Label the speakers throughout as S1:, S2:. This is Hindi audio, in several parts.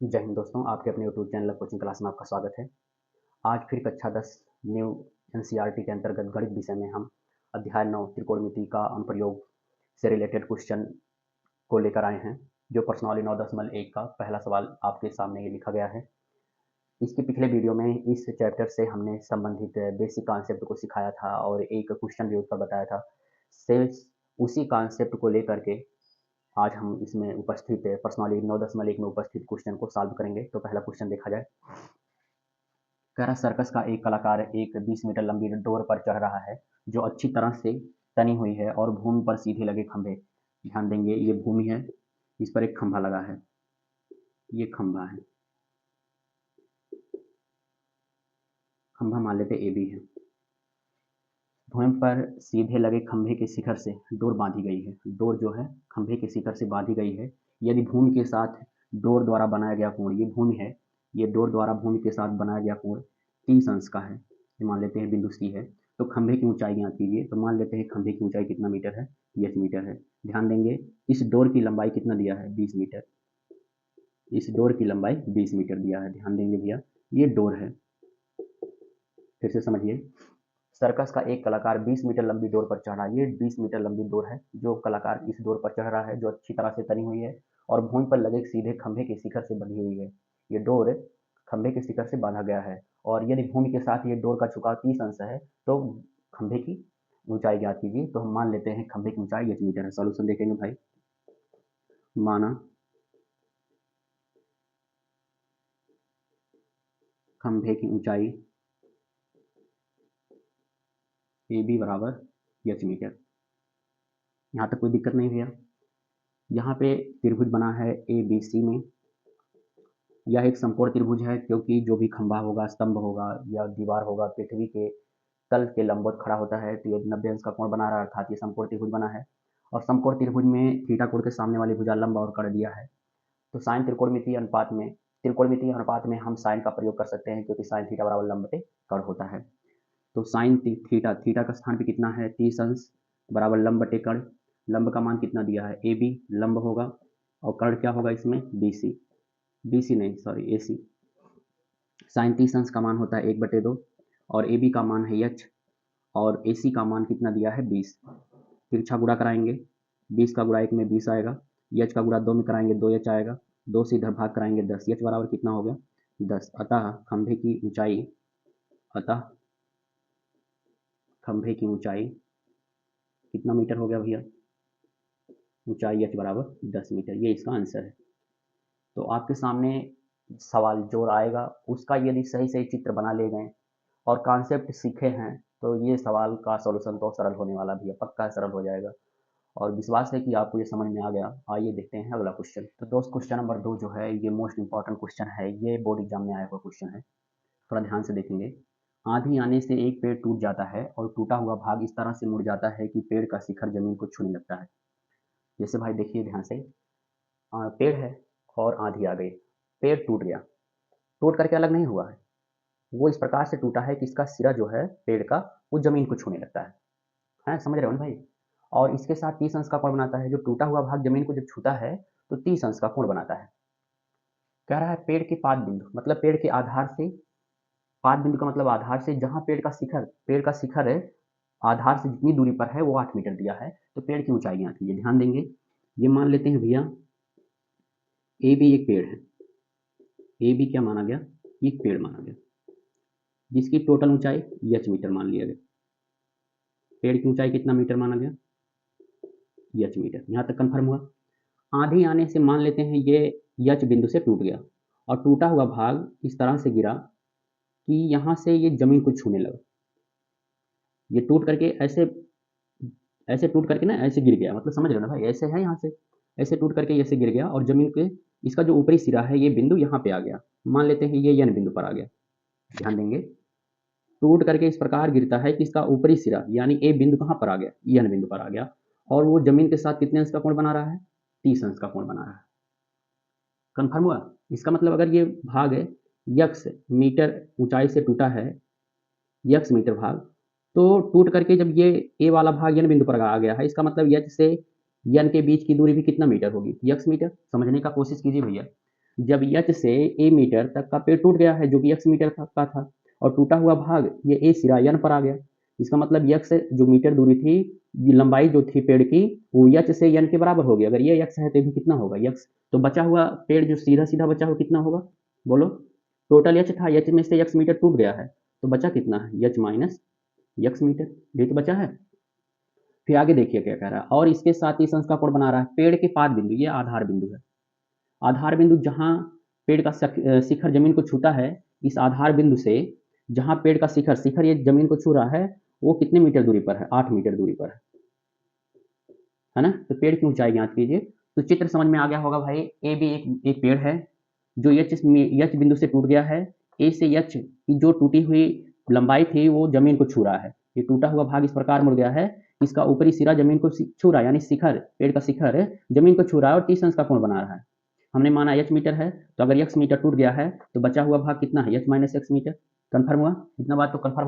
S1: जय हिंद दोस्तों, आपके अपने यूट्यूब चैनल कोचिंग क्लास में आपका स्वागत है। आज फिर कक्षा 10 न्यू एनसीईआरटी के अंतर्गत गणित विषय में हम अध्याय 9 त्रिकोणमिति का अनुप्रयोग से रिलेटेड क्वेश्चन को लेकर आए हैं, जो प्रश्नावली 9.1 का पहला सवाल आपके सामने ये लिखा गया है। इसके पिछले वीडियो में इस चैप्टर से हमने संबंधित बेसिक कॉन्सेप्ट को सिखाया था और एक क्वेश्चन भी उसका बताया था। सेल्स उसी कॉन्सेप्ट को लेकर के आज हम इसमें उपस्थित प्रश्नावली 9.1 में उपस्थित क्वेश्चन को सॉल्व करेंगे। तो पहला क्वेश्चन देखा जाए। कह रहा सर्कस का एक कलाकार एक 20 मीटर लंबी डोर पर चढ़ रहा है जो अच्छी तरह से तनी हुई है और भूमि पर सीधे लगे खंभे। ध्यान देंगे, ये भूमि है, इस पर एक खंभा लगा है, ये खंभा है, खंभा मान लेते ए बी है। भूमि पर सीधे लगे खंभे के शिखर से डोर बांधी गई है। डोर जो है खंभे के शिखर से बांधी गई है। यदि भूमि के साथ डोर द्वारा बनाया गया कोण, ये भूमि है, ये डोर द्वारा भूमि के साथ बनाया गया कोण 30 अंश का है, ये मान लेते हैं बिंदु सी है। तो खंभे की ऊंचाई ज्ञात कीजिए। तो मान लेते हैं खंभे की ऊंचाई कितना मीटर है, 10 मीटर है। ध्यान देंगे, इस डोर की लंबाई कितना दिया है, 20 मीटर। इस डोर की लंबाई 20 मीटर दिया है। ध्यान देंगे भैया, ये डोर है। फिर से समझिए, सर्कस का एक कलाकार 20 मीटर लंबी डोर पर चढ़ा। ये 20 मीटर लंबी डोर है जो कलाकार इस डोर पर चढ़ रहा है, जो अच्छी तरह से तनी हुई है और भूमि पर लगे सीधे खंभे के शिखर से बंधी हुई है। ये डोर खंभे के शिखर से बांधा गया है और यदि भूमि के साथ ये डोर का झुकाव 30 अंश है तो खंभे की ऊंचाई ज्ञात कीजिए। तो हम मान लेते हैं खंभे की ऊंचाई 8 मीटर है। सॉल्यूशन देखेंगे भाई। माना खंभे की ऊंचाई ए बी बराबर 8 मीटर। यहाँ तक कोई दिक्कत नहीं भैया। यहाँ पे त्रिभुज बना है ए बी सी में। यह एक समकोण त्रिभुज है क्योंकि जो भी खंभा होगा, स्तंभ होगा या दीवार होगा, पृथ्वी के तल के लंबवत खड़ा होता है, तो ये 90 अंश का कोण बना रहा है, अर्थात ये समकोण त्रिभुज बना है। और समकोण त्रिभुज में थीटा कोण के सामने वाली भुजा लंब और कर्ण दिया है। तो साइन त्रिकोणमितीय अनुपात में हम साइन का प्रयोग कर सकते हैं क्योंकि साइन थीटा बराबर लंब बटे कर्ण होता है। तो साइन थीटा, थीटा का स्थान पे कितना है, 30 अंश बराबर लंब बटे कर्ण। लंब का मान कितना दिया है, ए बी लंब होगा और कर्ण क्या होगा इसमें, बी सी। बी सी नहीं, सॉरी, ए सी। साइन 30 अंश का मान होता है 1/2 और ए बी का मान है एच और ए सी का मान कितना दिया है, 20। तिरछा गुणा कराएंगे, 20 का गुणा 1 में 20 आएगा, एच का गुणा 2 में कराएंगे 2 एच आएगा, 2 से इधर भाग कराएंगे 10, एच बराबर कितना हो गया, 10। अतः खंभे की ऊंचाई कितना मीटर हो गया भैया, ऊंचाई एच बराबर 10 मीटर। ये इसका आंसर है। तो आपके सामने सवाल जो आएगा उसका यदि सही सही चित्र बना ले गए और कॉन्सेप्ट सीखे हैं तो ये सवाल का सॉल्यूशन तो सरल होने वाला भी है, पक्का सरल हो जाएगा। और विश्वास है कि आपको ये समझ में आ गया। आइए देखते हैं अगला क्वेश्चन। तो दोस्त क्वेश्चन नंबर 2 जो है ये मोस्ट इंपॉर्टेंट क्वेश्चन है, ये बोर्ड एग्जाम में आया हुआ क्वेश्चन है, थोड़ा ध्यान से देखेंगे। आंधी आने से एक पेड़ टूट जाता है और टूटा हुआ भाग इस तरह से मुड़ जाता है कि पेड़ का शिखर जमीन को छूने लगता है। जैसे भाई देखिए ध्यान से, पेड़ है और आंधी आ गई, पेड़ टूट गया, टूट करके अलग नहीं हुआ है, वो इस प्रकार से टूटा है कि इसका सिरा जो है पेड़ का वो जमीन को छूने लगता है, समझ रहे हो ना भाई। और इसके साथ 30 अंश का कोण बनाता है। जो टूटा हुआ भाग जमीन को जब छूता है तो 30 अंश का कोण बनाता है। कह रहा है पेड़ के पाद बिंदु, मतलब पेड़ के आधार से, पाद बिंदु का मतलब आधार से जहां पेड़ का शिखर है, आधार से जितनी दूरी पर है वो 8 मीटर दिया है। तो पेड़ की ऊंचाई ज्ञात कीजिए। ध्यान देंगे, ये मान लेते हैं भैया ए बी एक पेड़ है, ए बी क्या माना गया, एक पेड़ माना गया जिसकी टोटल ऊंचाई एच मीटर मान लिया गया। पेड़ की ऊंचाई कितना मीटर माना गया, एच मीटर। यहाँ तक कंफर्म हुआ। आंधी आने से मान लेते हैं ये एच बिंदु से टूट गया और टूटा हुआ भाग इस तरह से गिरा कि यहाँ से ये जमीन को छूने लगा। ये टूट करके ऐसे ऐसे टूट करके ना ऐसे गिर गया, मतलब समझ रहे हो ना भाई, ऐसे है यहाँ से, ऐसे टूट करके ऐसे गिर गया और जमीन के इसका जो ऊपरी सिरा है ये बिंदु यहाँ पे आ गया। मान लेते हैं ये एन बिंदु पर आ गया। ध्यान देंगे, टूट करके इस प्रकार गिरता है कि इसका ऊपरी सिरा यानी ए बिंदु कहाँ पर आ गया, एन बिंदु पर आ गया और वो जमीन के साथ कितने अंश का कोण बना रहा है, 30 अंश का कोण बना रहा है। कन्फर्म हुआ। इसका मतलब अगर ये भाग यक्स मीटर ऊंचाई से टूटा है, यक्स मीटर भाग, तो टूट करके जब ये ए वाला भाग एन बिंदु पर आ गया है, इसका मतलब एच से एन के बीच की दूरी भी कितना मीटर होगी, यक्स मीटर। समझने का कोशिश कीजिए भैया। जब यच से ए मीटर तक का पेड़ टूट गया है जो कि यक्स मीटर का था, और टूटा हुआ भाग ये ए सिरा यन पर आ गया। इसका मतलब यक्स जो मीटर दूरी थी, लंबाई जो थी पेड़ की, वो यच से यन के बराबर होगी। अगर ये यक्स है तो भी कितना होगा यक्स, तो बचा हुआ पेड़ जो सीधा सीधा बचा हो कितना होगा, बोलो। टोटल यच था, यच में से यक्स मीटर टूट गया है, तो बचा कितना है, यच माइनस यक्स मीटर, ये तो बचा है। फिर आगे देखिए क्या कह रहा है, और इसके साथ ही संस्का कोण बना रहा है पेड़ के पाद बिंदु, ये आधार बिंदु है। आधार बिंदु जहां पेड़ का शिखर जमीन को छूता है, इस आधार बिंदु से जहां पेड़ का शिखर शिखर ये जमीन को छू रहा है, वो कितने मीटर दूरी पर है, 8 मीटर दूरी पर है ना। तो पेड़ की ऊंचाई ज्ञात कीजिए। तो चित्र समझ में आ गया होगा भाई। ए भी एक पेड़ है जो यच बिंदु से टूट गया है। ए से यच की जो टूटी हुई लंबाई थी वो जमीन को छू रहा है। ये टूटा हुआ भाग इस प्रकार मुड़ गया है, इसका ऊपरी सिरा जमीन को छू रहा है, यानी शिखर पेड़ का शिखर जमीन को छू रहा है और 30 अंश का कोण बना रहा है। हमने माना यच मीटर है, तो अगर यक्स मीटर टूट गया है तो बचा हुआ भाग कितना है, यच माइनस एक्स मीटर। कन्फर्म हुआ, इतना बात तो कन्फर्म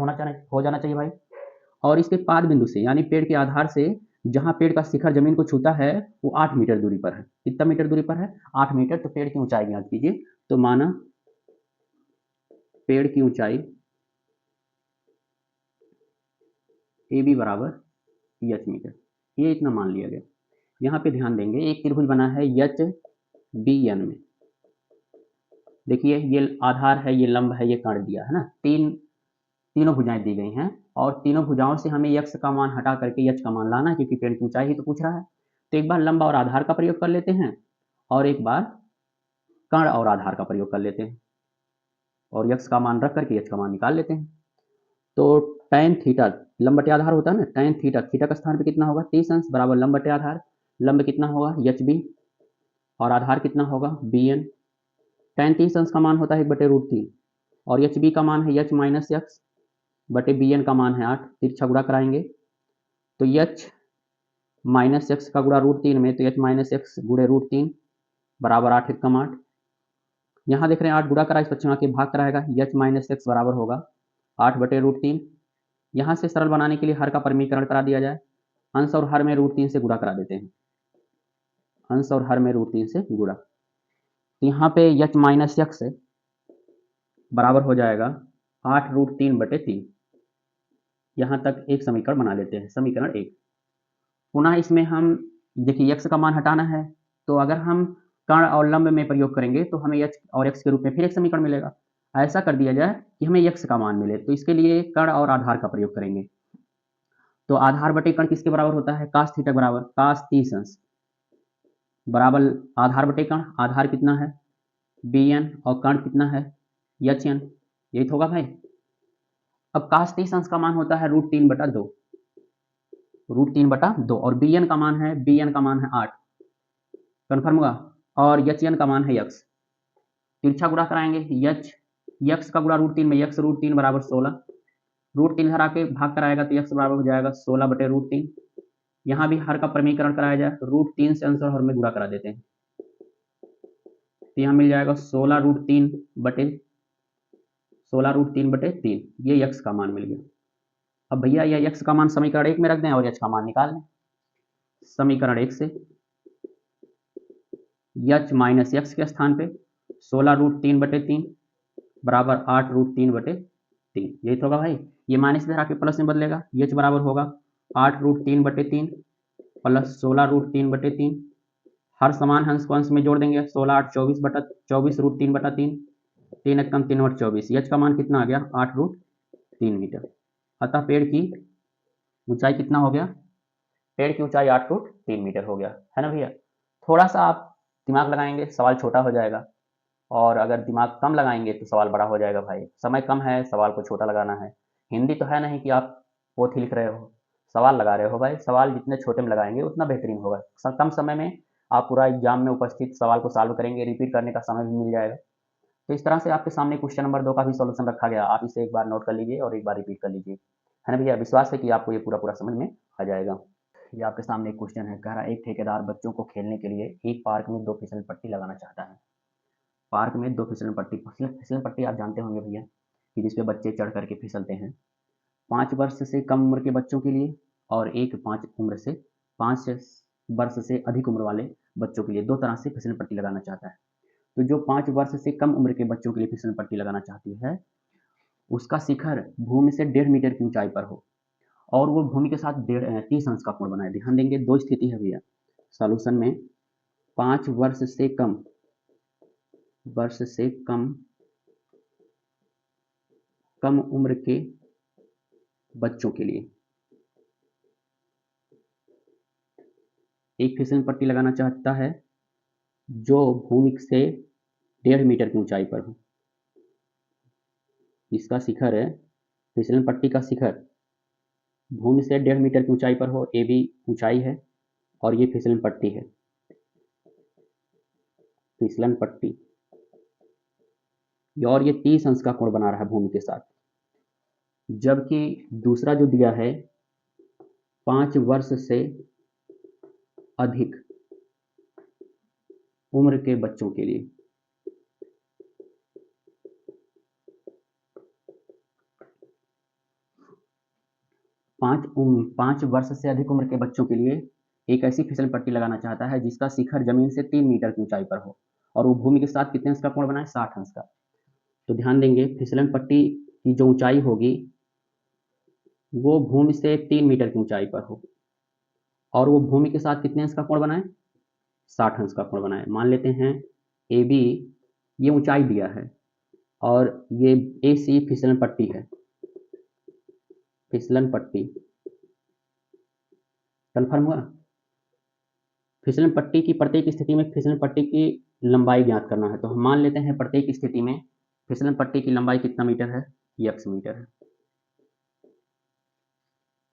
S1: हो जाना चाहिए भाई। और इसके पाद बिंदु से यानी पेड़ के आधार से जहां पेड़ का शिखर जमीन को छूता है वो 8 मीटर दूरी पर है। कितना मीटर दूरी पर है, 8 मीटर। तो पेड़ की ऊंचाई ज्ञात कीजिए। तो माना पेड़ की ऊंचाई ए बी बराबर यच मीटर, ये इतना मान लिया गया। यहाँ पे ध्यान देंगे, एक त्रिभुज बना है यच बी एन में। देखिए ये आधार है, ये लंब है, ये कर्ण दिया है ना, तीनों भुजाएं दी गई हैं, और तीनों भुजाओं से हमें यक्स का मान हटा करके यच का मान लाना है, क्योंकि पेड़ की ऊंचाई ही तो पूछ रहा है। तो एक बार लंब और आधार का प्रयोग कर लेते हैं, और एक बार कर्ण और आधार का प्रयोग कर लेते हैं, और यक्स का मान रख करके यच का मान निकाल लेते हैं। तो tan थीटा लंब बटे आधार होता है ना, tan थीटा, थीटा का स्थान पे कितना होगा 30 अंश बराबर लंब बटे आधार। लंब कितना होगा यच बी, और आधार कितना होगा बी एन। tan 30 अंश का मान होता है 1/√3, और एच बी का मान है यच माइनस यक्स बटे बी एन का मान है 8। तिरछा गुणा कराएंगे तो यच माइनस एक्स का गुणा √3 में, तो एच माइनस एक्स गुणे √3 बराबर 8 एकम 8। यहाँ देख रहे हैं 8 गुणा करा, इस पश्चिम के भाग कराएगा, एच माइनस एक्स बराबर होगा 8/√3। यहाँ से सरल बनाने के लिए हर का परिमीकरण करा दिया जाए, अंश और हर में √3 से गुणा करा देते हैं, अंश और हर में √3 से गुणा। तो यहाँ पे एच माइनस एक्स बराबर हो जाएगा 8√3/3। यहाँ तक एक समीकरण बना लेते हैं, समीकरण 1। पुनः इसमें हम देखिए एक्स का मान हटाना है, तो अगर हम कर्ण और लंब में प्रयोग करेंगे तो हमें एच और एक्स के रूप में फिर एक समीकरण मिलेगा। ऐसा कर दिया जाए कि हमें एक्स का मान मिले, तो इसके लिए कर्ण और आधार का प्रयोग करेंगे। तो आधार बटे कर्ण किसके बराबर होता है, कास थीटा बराबर कास 30 अंश बराबर आधार बटे कर्ण। आधार कितना है बी एन, और कर्ण कितना है एच एन, यही तो होगा भाई। अब कास 30 अंश का मान होता है √3/2, √3/2, और बी एन का मान है 8। कन्फर्म हुआ, और एच एन का मान है यक्स। तिरछा गुणा कराएंगे, यक्स का गुणा √3 में, यक्स √3 बराबर 16, √3 हरा के भाग कराएगा तो यक्स बराबर हो जाएगा 16/√3। यहाँ भी हर का परिमीकरण कराया जाए, √3 से अंश और हर में गुणा करा देते हैं, तो यहाँ मिल जाएगा 16√3/3, ये यक्स का मान मिल गया। अब भैया यह यक्स का मान समीकरण 1 में रख दें और एच का मान निकाल लें। समीकरण 1 से एच माइनस एक्स के स्थान पे 16√3/3 बराबर 8√3/3, यही तो होगा भाई। ये माइनस इधर आके प्लस में बदलेगा, एच बराबर होगा 8√3/3 प्लस 16√3/3। हर समान अंश को अंश में जोड़ देंगे, 16 8 24/24 3 एकम 3/24। एच का मान कितना आ गया 8√3 मीटर। अतः पेड़ की ऊंचाई कितना हो गया, पेड़ की ऊंचाई 8√3 मीटर हो गया, है ना भैया। थोड़ा सा आप दिमाग लगाएंगे सवाल छोटा हो जाएगा, और अगर दिमाग कम लगाएंगे तो सवाल बड़ा हो जाएगा भाई। समय कम है, सवाल को छोटा लगाना है। हिंदी तो है नहीं कि आप पोथी लिख रहे हो, सवाल लगा रहे हो भाई। सवाल जितने छोटे में लगाएंगे उतना बेहतरीन होगा। कम समय में आप पूरा एग्जाम में उपस्थित सवाल को सॉल्व करेंगे, रिपीट करने का समय भी मिल जाएगा। तो इस तरह से आपके सामने क्वेश्चन नंबर 2 का भी सॉल्यूशन रखा गया। आप इसे एक बार नोट कर लीजिए और एक बार रिपीट कर लीजिए, है ना भैया। विश्वास है कि आपको ये पूरा समझ में आ जाएगा। ये आपके सामने एक क्वेश्चन है, कह रहा है एक ठेकेदार बच्चों को खेलने के लिए एक पार्क में 2 फिसल पट्टी लगाना चाहता है। पार्क में 2 फिसल पट्टी, फिसल पट्टी आप जानते होंगे भैया कि जिसपे बच्चे चढ़ करके फिसलते हैं। 5 वर्ष से कम उम्र के बच्चों के लिए और 5 वर्ष से अधिक उम्र वाले बच्चों के लिए 2 तरह से फिसल पट्टी लगाना चाहता है। तो जो 5 वर्ष से कम उम्र के बच्चों के लिए फिसलन पट्टी लगाना चाहती है, उसका शिखर भूमि से 1.5 मीटर की ऊंचाई पर हो और वो भूमि के साथ 30 अंश का कोण बनाए। ध्यान देंगे, दो स्थिति है भैया सॉल्यूशन में। 5 वर्ष से कम उम्र के बच्चों के लिए एक फिसलन पट्टी लगाना चाहता है जो भूमि से 1.5 मीटर की ऊंचाई पर हो। इसका शिखर है, फिसलन पट्टी का शिखर भूमि से 1.5 मीटर की ऊंचाई पर हो, ए बी ऊंचाई है और ये फिसलन पट्टी है, फिसलन पट्टी, और ये 30 अंश का कोण बना रहा है भूमि के साथ। जबकि दूसरा जो दिया है 5 वर्ष से अधिक उम्र के बच्चों के लिए, पांच वर्ष से अधिक उम्र के बच्चों के लिए एक ऐसी फिसलन पट्टी लगाना चाहता है जिसका शिखर जमीन से 3 मीटर की ऊंचाई पर हो और वो भूमि के साथ कितने अंश का कोण बनाए, 60 अंश का। तो ध्यान देंगे, फिसलन पट्टी की जो ऊंचाई होगी वो भूमि से 3 मीटर की ऊंचाई पर हो और वो भूमि के साथ कितने अंश का कोण बनाए, 60 अंश का कोण बनाए। मान लेते हैं ए बी ये ऊंचाई दिया है और ये ए सी फिसलन पट्टी है, फिसलन पट्टी कन्फर्म हुआ। फिसलन पट्टी की प्रत्येक स्थिति में फिसलन पट्टी की लंबाई ज्ञात करना है, तो हम मान लेते हैं प्रत्येक स्थिति में फिसलन पट्टी की लंबाई कितना मीटर है, ये x मीटर है।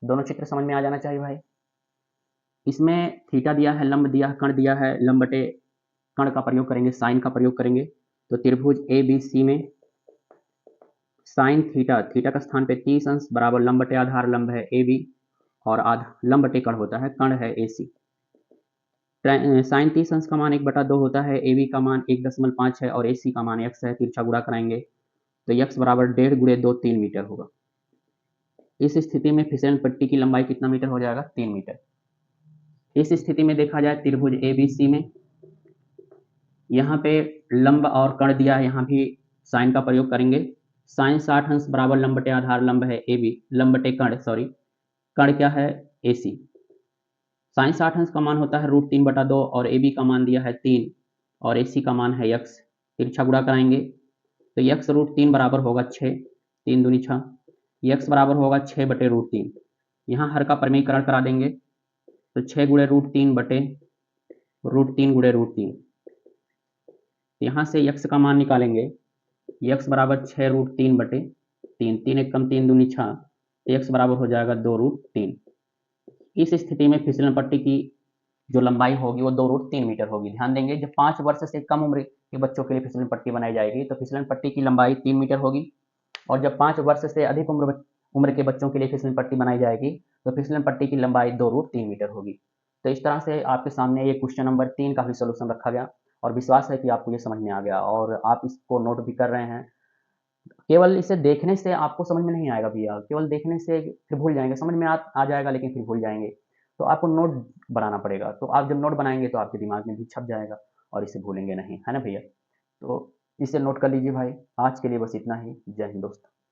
S1: दोनों चित्र समझ में आ जाना चाहिए भाई। इसमें थीटा दिया है, लंब दिया है, कण दिया है, लंब बटे कण का प्रयोग करेंगे, साइन का प्रयोग करेंगे। तो त्रिभुज ए बी सी में साइन थीटा, थीटा का स्थान पे 30 अंश बराबर लंब बटे आधार, लंब है ए बी और आधा लंब बटे कण होता है, कण है ए सी। साइन 30 अंश का मान 1/2 होता है, ए बी का मान 1.5 है और ए सी का मान x है। तिरछा गुणा कराएंगे तो x बराबर 1.5 गुणे 2 3 मीटर होगा। इस स्थिति में फिसलन पट्टी की लंबाई कितना मीटर हो जाएगा, 3 मीटर। इस स्थिति में देखा जाए त्रिभुज ए बी सी में यहाँ पे लंब और कण दिया है, यहाँ भी साइन का प्रयोग करेंगे। साइन 60 अंश बराबर लंब बटे आधार, लंब है ए बी, लंब बटे कण, सॉरी कण क्या है, ए सी। साइन 60 अंश का मान होता है √3/2 और ए बी का मान दिया है 3 और ए सी का मान है x। तिरछा गुणा कराएंगे तो x √3 बराबर होगा 6, 3 दूनी 6, x बराबर होगा 6/√3। यहाँ हर का परिमेयीकरण करा देंगे तो 6 गुणे √3 बटे √3 गुणे √3। यहाँ से x का मान निकालेंगे, x बराबर 6√3/3, 3 एक कम 3 दूनी 6, x बराबर हो जाएगा 2√3। इस स्थिति में फिसलन पट्टी की जो लंबाई होगी वो 2√3 मीटर होगी। ध्यान देंगे, जब 5 वर्ष से कम उम्र के बच्चों के लिए फिसलन पट्टी बनाई जाएगी तो फिसलन पट्टी की लंबाई 3 मीटर होगी और जब 5 वर्ष से अधिक उम्र के बच्चों के लिए फिसलन पट्टी बनाई जाएगी तो फिसलन पट्टी की लंबाई 2√3 मीटर होगी। तो इस तरह से आपके सामने ये क्वेश्चन नंबर 3 का भी सोल्यूशन रखा गया और विश्वास है कि आपको ये समझ में आ गया और आप इसको नोट भी कर रहे हैं। केवल इसे देखने से आपको समझ में नहीं आएगा भैया, केवल देखने से फिर भूल जाएंगे, समझ में आ जाएगा लेकिन फिर भूल जाएंगे। तो आपको नोट बनाना पड़ेगा, तो आप जब नोट बनाएंगे तो आपके दिमाग में भी छप जाएगा और इसे भूलेंगे नहीं, है ना भैया। तो इसे नोट कर लीजिए भाई। आज के लिए बस इतना ही। जय हिंद दोस्त।